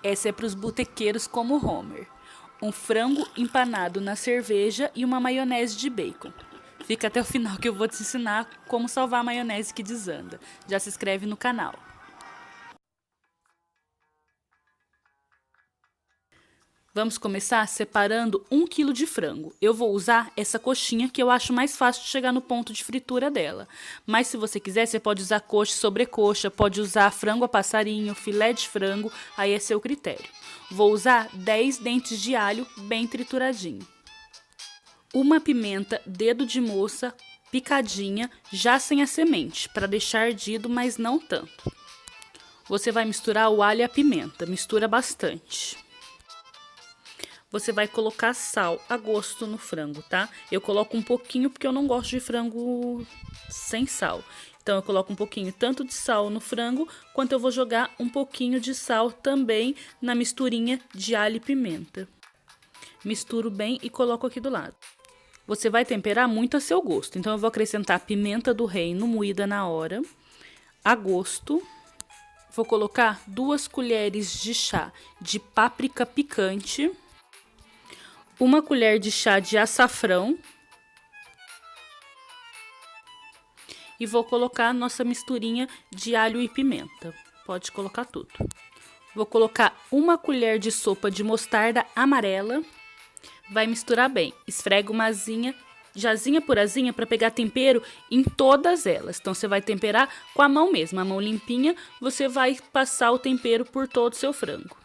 Essa é para os botequeiros como Homer. Um frango empanado na cerveja e uma maionese de bacon. Fica até o final que eu vou te ensinar como salvar a maionese que desanda. Já se inscreve no canal. Vamos começar separando 1 kg de frango. Eu vou usar essa coxinha que eu acho mais fácil de chegar no ponto de fritura dela. Mas se você quiser, você pode usar coxa e sobrecoxa, pode usar frango a passarinho, filé de frango, aí é seu critério. Vou usar 10 dentes de alho bem trituradinho. Uma pimenta dedo de moça picadinha, já sem a semente, para deixar ardido, mas não tanto. Você vai misturar o alho e a pimenta, mistura bastante. Você vai colocar sal a gosto no frango, tá? Eu coloco um pouquinho porque eu não gosto de frango sem sal. Então, eu coloco um pouquinho tanto de sal no frango, quanto eu vou jogar um pouquinho de sal também na misturinha de alho e pimenta. Misturo bem e coloco aqui do lado. Você vai temperar muito a seu gosto. Então, eu vou acrescentar pimenta do reino moída na hora, a gosto. Vou colocar 2 colheres de chá de páprica picante. 1 colher de chá de açafrão. E vou colocar nossa misturinha de alho e pimenta. Pode colocar tudo. Vou colocar 1 colher de sopa de mostarda amarela. Vai misturar bem. Esfrega uma asinha, jazinha por asinha, para pegar tempero em todas elas. Então, você vai temperar com a mão mesmo. A mão limpinha, você vai passar o tempero por todo o seu frango.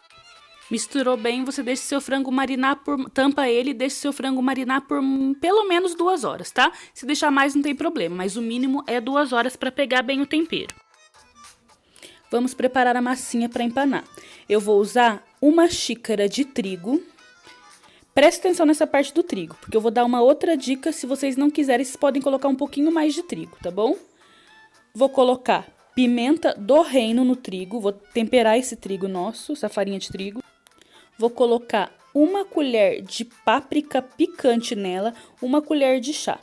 Misturou bem, você deixa seu frango marinar tampa ele e deixa seu frango marinar por pelo menos 2 horas, tá? Se deixar mais não tem problema, mas o mínimo é 2 horas para pegar bem o tempero. Vamos preparar a massinha para empanar. Eu vou usar 1 xícara de trigo. Preste atenção nessa parte do trigo, porque eu vou dar uma outra dica. Se vocês não quiserem, vocês podem colocar um pouquinho mais de trigo, tá bom? Vou colocar pimenta do reino no trigo, vou temperar esse trigo nosso, essa farinha de trigo. Vou colocar 1 colher de páprica picante nela, 1 colher de chá.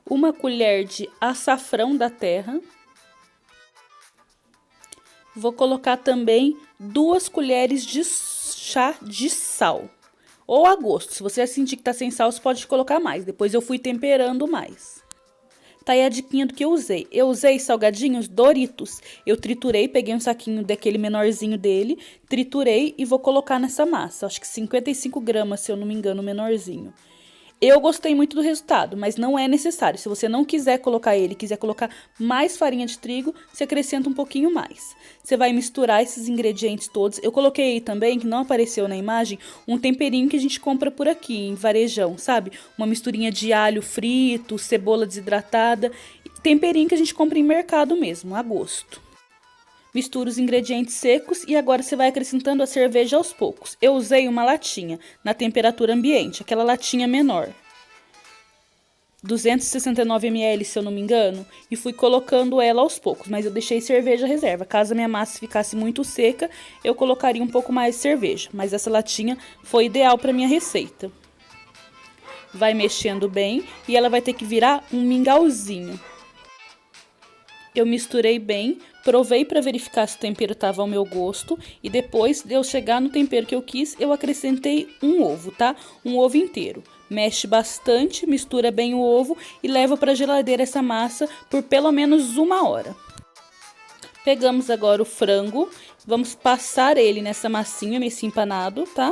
1 colher de açafrão da terra. Vou colocar também 2 colheres de chá de sal. Ou a gosto, se você sentir que tá sem sal, você pode colocar mais. Depois eu fui temperando mais. Tá aí a diquinha do que eu usei. Eu usei salgadinhos Doritos. Eu triturei, peguei um saquinho daquele menorzinho dele, triturei e vou colocar nessa massa. Acho que 55 gramas, se eu não me engano, o menorzinho. Eu gostei muito do resultado, mas não é necessário. Se você não quiser colocar ele, quiser colocar mais farinha de trigo, você acrescenta um pouquinho mais. Você vai misturar esses ingredientes todos. Eu coloquei aí também, que não apareceu na imagem, um temperinho que a gente compra por aqui, em varejão, sabe? Uma misturinha de alho frito, cebola desidratada. Temperinho que a gente compra em mercado mesmo, a gosto. Mistura os ingredientes secos e agora você vai acrescentando a cerveja aos poucos. Eu usei uma latinha na temperatura ambiente, aquela latinha menor. 269 ml, se eu não me engano, e fui colocando ela aos poucos, mas eu deixei cerveja reserva. Caso a minha massa ficasse muito seca, eu colocaria um pouco mais de cerveja, mas essa latinha foi ideal para minha receita. Vai mexendo bem e ela vai ter que virar um mingauzinho. Eu misturei bem, provei para verificar se o tempero estava ao meu gosto e depois de eu chegar no tempero que eu quis, eu acrescentei um ovo, tá? Um ovo inteiro. Mexe bastante, mistura bem o ovo e leva para a geladeira essa massa por pelo menos 1 hora. Pegamos agora o frango, vamos passar ele nessa massinha, nesse empanado, tá?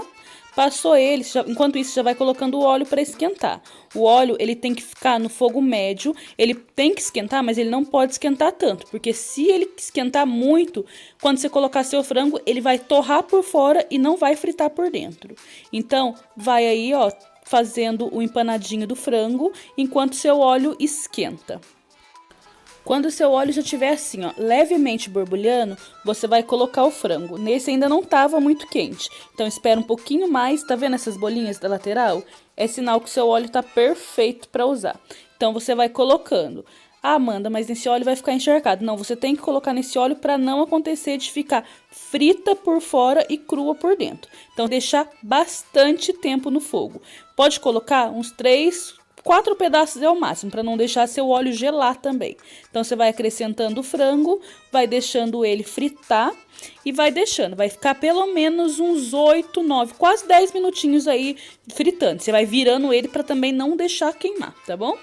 Passou ele, enquanto isso já vai colocando o óleo para esquentar. O óleo, ele tem que ficar no fogo médio, ele tem que esquentar, mas ele não pode esquentar tanto, porque se ele esquentar muito, quando você colocar seu frango, ele vai torrar por fora e não vai fritar por dentro. Então, vai aí, ó, fazendo o empanadinho do frango, enquanto seu óleo esquenta. Quando o seu óleo já estiver assim, ó, levemente borbulhando, você vai colocar o frango. Nesse ainda não estava muito quente, então espera um pouquinho mais. Tá vendo essas bolinhas da lateral? É sinal que o seu óleo tá perfeito para usar. Então você vai colocando. Ah, Amanda, mas nesse óleo vai ficar encharcado. Não, você tem que colocar nesse óleo para não acontecer de ficar frita por fora e crua por dentro. Então deixar bastante tempo no fogo. Pode colocar uns 3 4 pedaços é o máximo, para não deixar seu óleo gelar também. Então, você vai acrescentando o frango, vai deixando ele fritar e vai deixando. Vai ficar pelo menos uns 8, 9, quase 10 minutinhos aí fritando. Você vai virando ele para também não deixar queimar, tá bom?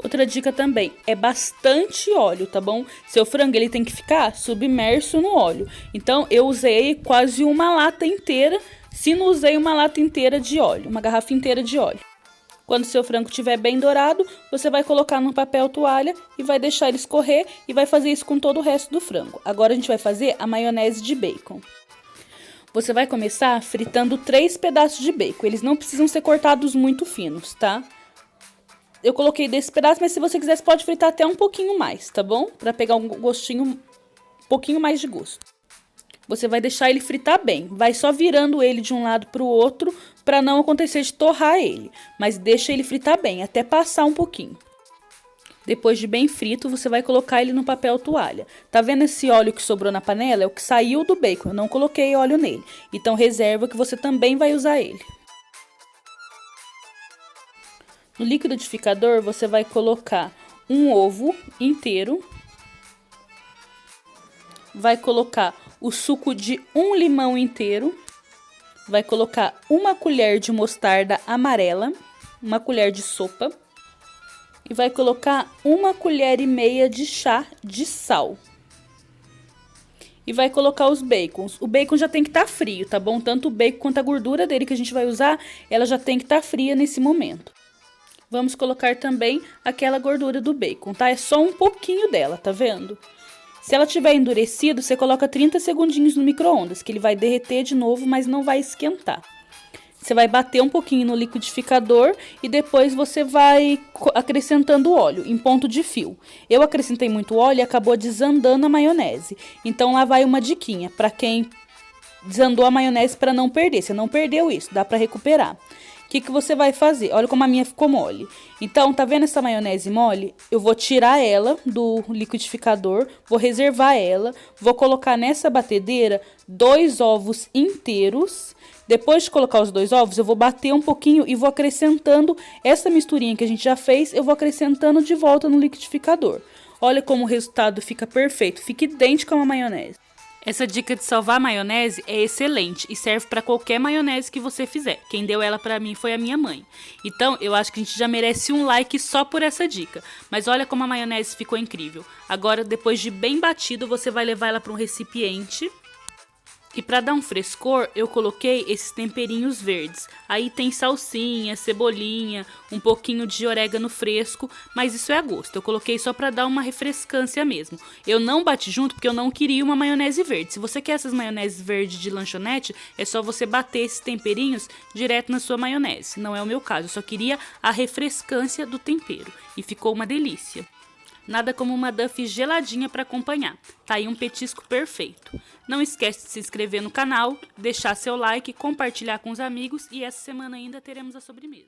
Outra dica também, é bastante óleo, tá bom? Seu frango, ele tem que ficar submerso no óleo. Então, eu usei quase uma lata inteira, se não usei uma lata inteira de óleo, uma garrafa inteira de óleo. Quando seu frango estiver bem dourado, você vai colocar no papel toalha e vai deixar ele escorrer e vai fazer isso com todo o resto do frango. Agora a gente vai fazer a maionese de bacon. Você vai começar fritando 3 pedaços de bacon. Eles não precisam ser cortados muito finos, tá? Eu coloquei desse pedaço, mas se você quiser, você pode fritar até um pouquinho mais, tá bom? Pra pegar um gostinho, um pouquinho mais de gosto. Você vai deixar ele fritar bem. Vai só virando ele de um lado pro outro, pra não acontecer de torrar ele. Mas deixa ele fritar bem, até passar um pouquinho. Depois de bem frito, você vai colocar ele no papel toalha. Tá vendo esse óleo que sobrou na panela? É o que saiu do bacon, eu não coloquei óleo nele. Então reserva que você também vai usar ele. No liquidificador, você vai colocar um ovo inteiro. Vai colocar o suco de um limão inteiro. Vai colocar uma colher de mostarda amarela, uma colher de sopa. E vai colocar 1,5 colher de chá de sal. E vai colocar os bacons. O bacon já tem que estar frio, tá bom? Tanto o bacon quanto a gordura dele que a gente vai usar, ela já tem que estar fria nesse momento. Vamos colocar também aquela gordura do bacon, tá? É só um pouquinho dela, tá vendo? Se ela tiver endurecido, você coloca 30 segundinhos no micro-ondas, que ele vai derreter de novo, mas não vai esquentar. Você vai bater um pouquinho no liquidificador e depois você vai acrescentando óleo em ponto de fio. Eu acrescentei muito óleo e acabou desandando a maionese. Então lá vai uma diquinha para quem desandou a maionese para não perder. Você não perdeu isso, dá para recuperar. O que você vai fazer? Olha como a minha ficou mole. Então, tá vendo essa maionese mole? Eu vou tirar ela do liquidificador, vou reservar ela, vou colocar nessa batedeira 2 ovos inteiros. Depois de colocar os 2 ovos, eu vou bater um pouquinho e vou acrescentando essa misturinha que a gente já fez, eu vou acrescentando de volta no liquidificador. Olha como o resultado fica perfeito, fica idêntico a uma maionese. Essa dica de salvar a maionese é excelente e serve para qualquer maionese que você fizer. Quem deu ela para mim foi a minha mãe. Então, eu acho que a gente já merece um like só por essa dica. Mas olha como a maionese ficou incrível. Agora, depois de bem batido, você vai levar ela para um recipiente. E para dar um frescor, eu coloquei esses temperinhos verdes. Aí tem salsinha, cebolinha, um pouquinho de orégano fresco, mas isso é a gosto. Eu coloquei só para dar uma refrescância mesmo. Eu não bati junto porque eu não queria uma maionese verde. Se você quer essas maioneses verdes de lanchonete, é só você bater esses temperinhos direto na sua maionese. Não é o meu caso, eu só queria a refrescância do tempero. E ficou uma delícia. Nada como uma Duff geladinha para acompanhar. Tá aí um petisco perfeito. Não esquece de se inscrever no canal, deixar seu like, compartilhar com os amigos e essa semana ainda teremos a sobremesa.